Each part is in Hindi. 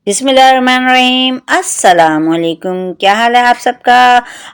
बिस्मिल्लाहिर्रहमानिर्रहीम। अस्सलामुअलैकुम। क्या हाल है आप सबका?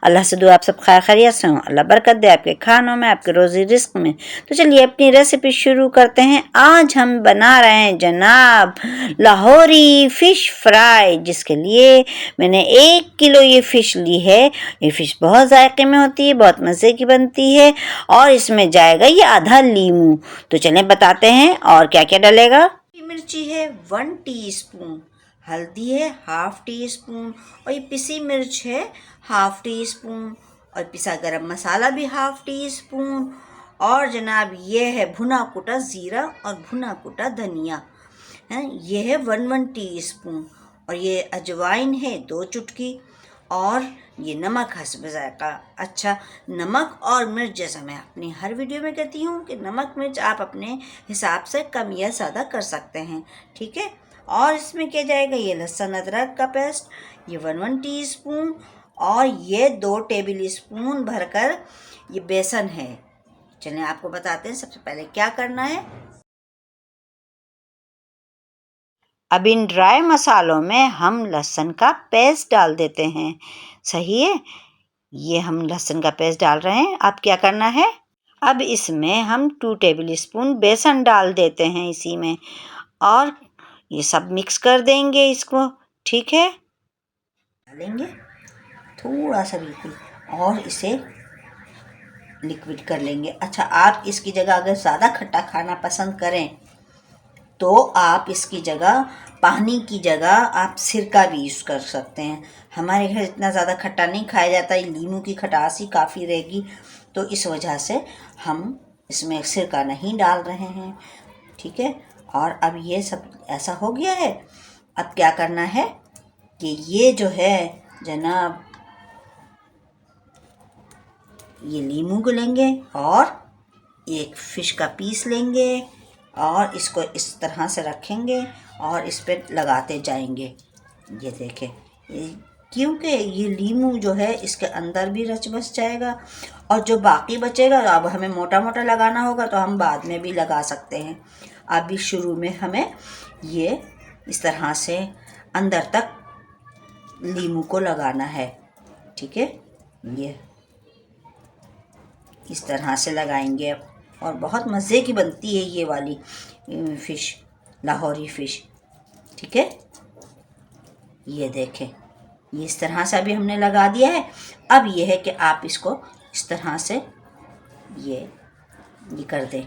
अल्लाह से दुआ आप सब खैर खैरियत से हों। अल्लाह बरकत दे आपके खानों में, आपके रोज़ी रिस्क में। तो चलिए अपनी रेसिपी शुरू करते हैं। आज हम बना रहे हैं जनाब लाहौरी फ़िश फ्राई, जिसके लिए मैंने 1 किलो ये फ़िश ली है। ये फ़िश बहुत जायके में होती है, बहुत मज़े की बनती है और इसमें जाएगा ये आधा लीमू। तो चलें बताते हैं और क्या क्या डलेगा। मिर्ची है 1 टीस्पून, हल्दी है 1/2 टीस्पून और ये पिसी मिर्च है 1/2 टीस्पून और पिसा गरम मसाला भी 1/2 टीस्पून और जनाब ये है भुना कुटा ज़ीरा और भुना कुटा धनिया है। ये है 1 टीस्पून और ये अजवाइन है 2 चुटकी और ये नमक हस्ब ज़ायक़ा। अच्छा, नमक और मिर्च जैसा मैं अपनी हर वीडियो में कहती हूँ कि नमक मिर्च आप अपने हिसाब से कम या ज़्यादा कर सकते हैं, ठीक है। और इसमें क्या जाएगा, ये लहसुन अदरक का पेस्ट, ये 1 टीस्पून और ये 2 टेबल स्पून भरकर ये बेसन है। चलिए आपको बताते हैं सबसे पहले क्या करना है। अब इन ड्राई मसालों में हम लहसुन का पेस्ट डाल देते हैं। सही है, ये हम लहसुन का पेस्ट डाल रहे हैं। अब क्या करना है, अब इसमें हम 2 टेबल स्पून बेसन डाल देते हैं इसी में और ये सब मिक्स कर देंगे इसको, ठीक है। डालेंगे थोड़ा सा बिल्कुल और इसे लिक्विड कर लेंगे। अच्छा, आप इसकी जगह अगर ज़्यादा खट्टा खाना पसंद करें तो आप इसकी जगह पानी की जगह आप सिरका भी यूज़ कर सकते हैं। हमारे घर इतना ज़्यादा खट्टा नहीं खाया जाता, ये लीमू की खटास ही काफ़ी रहेगी, तो इस वजह से हम इसमें सिरका नहीं डाल रहे हैं, ठीक है। और अब ये सब ऐसा हो गया है। अब क्या करना है कि ये जो है जनाब, ये लीमू को लेंगे और एक फ़िश का पीस लेंगे और इसको इस तरह से रखेंगे और इस पर लगाते जाएंगे। ये देखें, क्योंकि ये लीमू जो है इसके अंदर भी रच बस जाएगा और जो बाकी बचेगा अब हमें मोटा मोटा लगाना होगा तो हम बाद में भी लगा सकते हैं। अभी शुरू में हमें ये इस तरह से अंदर तक लीमू को लगाना है, ठीक है। ये इस तरह से लगाएंगे और बहुत मज़े की बनती है ये वाली फ़िश, लाहौरी फ़िश, ठीक है। ये देखें, ये इस तरह से अभी हमने लगा दिया है। अब ये है कि आप इसको इस तरह से ये कर दें,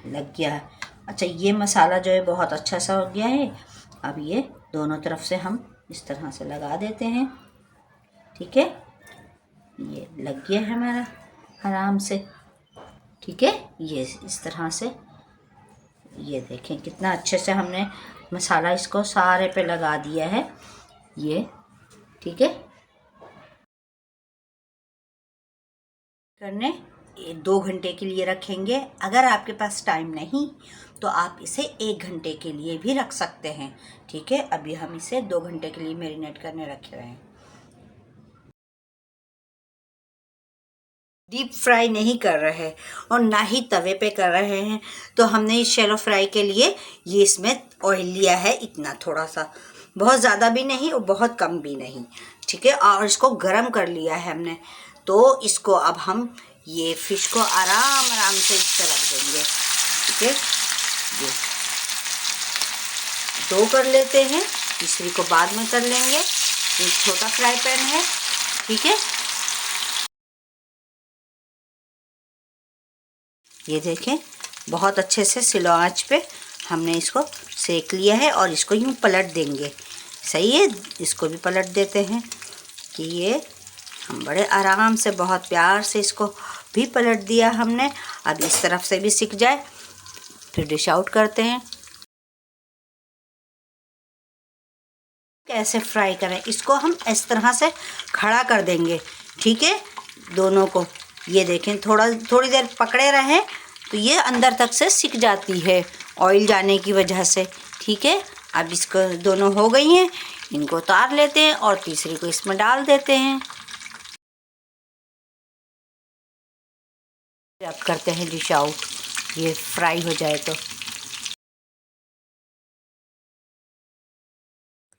लग गया है। अच्छा, ये मसाला जो है बहुत अच्छा सा हो गया है। अब ये दोनों तरफ से हम इस तरह से लगा देते हैं, ठीक है। ये लग गया है हमारा आराम से, ठीक है। ये इस तरह से, ये देखें कितना अच्छे से हमने मसाला इसको सारे पे लगा दिया है, ये ठीक है। करने 2 घंटे के लिए रखेंगे। अगर आपके पास टाइम नहीं तो आप इसे 1 घंटे के लिए भी रख सकते हैं, ठीक है। अभी हम इसे 2 घंटे के लिए मैरिनेट करने रखे हुए हैं। डीप फ्राई नहीं कर रहे हैं और ना ही तवे पे कर रहे हैं, तो हमने इस शैलो फ्राई के लिए ये इसमें ऑयल लिया है, इतना थोड़ा सा, बहुत ज़्यादा भी नहीं और बहुत कम भी नहीं, ठीक है। और इसको गरम कर लिया है हमने, तो इसको अब हम ये फ़िश को आराम आराम से इस तरह रख देंगे, ठीक है। ये 2 कर लेते हैं, तीसरी को बाद में कर लेंगे। ये छोटा फ्राई पैन है, ठीक है। ये देखें बहुत अच्छे से स्लो आंच पे हमने इसको सेक लिया है और इसको यूँ पलट देंगे, सही है। इसको भी पलट देते हैं कि ये हम बड़े आराम से बहुत प्यार से इसको भी पलट दिया हमने। अब इस तरफ से भी सिक जाए फिर डिश आउट करते हैं। कैसे फ्राई करें इसको, हम इस तरह से खड़ा कर देंगे, ठीक है, दोनों को। ये देखें थोड़ी देर पकड़े रहें तो ये अंदर तक से सिक जाती है ऑयल जाने की वजह से, ठीक है। अब इसको दोनों हो गई हैं, इनको उतार लेते हैं और तीसरी को इसमें डाल देते हैं। अब करते हैं डिश आउट, ये फ्राई हो जाए तो।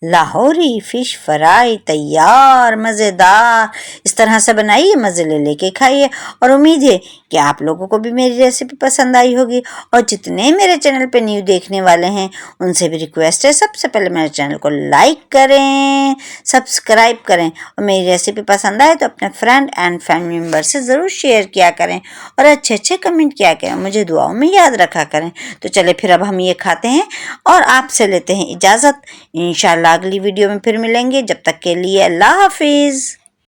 लाहौरी फ़िश फ्राई तैयार, मज़ेदार। इस तरह से बनाइए, मज़े ले लेके खाइए और उम्मीद है कि आप लोगों को भी मेरी रेसिपी पसंद आई होगी। और जितने मेरे चैनल पे न्यू देखने वाले हैं उनसे भी रिक्वेस्ट है, सबसे पहले मेरे चैनल को लाइक करें, सब्सक्राइब करें और मेरी रेसिपी पसंद आए तो अपने फ्रेंड एंड फैमिली मेम्बर से ज़रूर शेयर किया करें और अच्छे अच्छे कमेंट किया करें, मुझे दुआओं में याद रखा करें। तो चले फिर अब हम ये खाते हैं और आपसे लेते हैं इजाज़त। इंशाल्लाह अगली वीडियो में फिर मिलेंगे, जब तक के लिए अल्लाह हाफिज़।